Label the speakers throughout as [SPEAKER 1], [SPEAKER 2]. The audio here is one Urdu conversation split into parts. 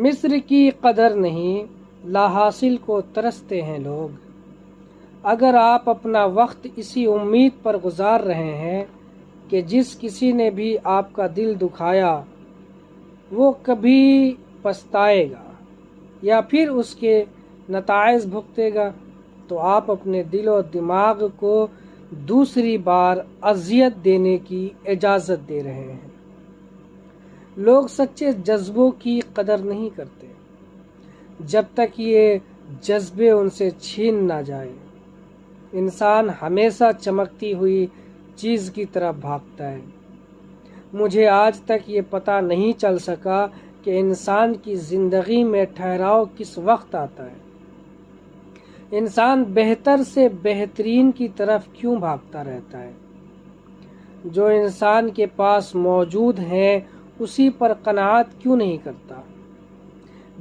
[SPEAKER 1] مصر کی قدر نہیں لا حاصل کو ترستے ہیں لوگ۔ اگر آپ اپنا وقت اسی امید پر گزار رہے ہیں کہ جس کسی نے بھی آپ کا دل دکھایا وہ کبھی پچھتائے گا یا پھر اس کے نتائج بھگتے گا، تو آپ اپنے دل و دماغ کو دوسری بار اذیت دینے کی اجازت دے رہے ہیں۔ لوگ سچے جذبوں کی قدر نہیں کرتے جب تک یہ جذبے ان سے چھین نہ جائے۔ انسان ہمیشہ چمکتی ہوئی چیز کی طرف بھاگتا ہے۔ مجھے آج تک یہ پتہ نہیں چل سکا کہ انسان کی زندگی میں ٹھہراؤ کس وقت آتا ہے۔ انسان بہتر سے بہترین کی طرف کیوں بھاگتا رہتا ہے؟ جو انسان کے پاس موجود ہے اسی پر قناعت کیوں نہیں کرتا؟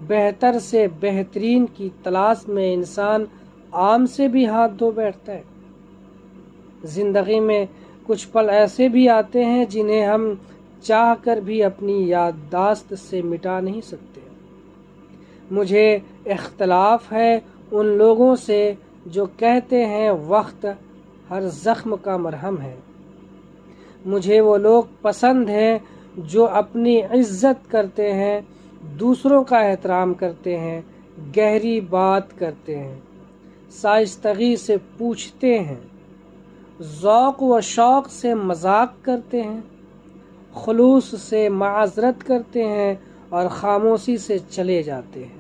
[SPEAKER 1] بہتر سے بہترین کی تلاش میں انسان عام سے بھی ہاتھ دھو بیٹھتا ہے۔ زندگی میں کچھ پل ایسے بھی آتے ہیں جنہیں ہم چاہ کر بھی اپنی یادداشت سے مٹا نہیں سکتے۔ مجھے اختلاف ہے ان لوگوں سے جو کہتے ہیں وقت ہر زخم کا مرہم ہے۔ مجھے وہ لوگ پسند ہیں جو اپنی عزت کرتے ہیں، دوسروں کا احترام کرتے ہیں، گہری بات کرتے ہیں، شائستگی سے پوچھتے ہیں، ذوق و شوق سے مذاق کرتے ہیں، خلوص سے معذرت کرتے ہیں اور خاموشی سے چلے جاتے ہیں۔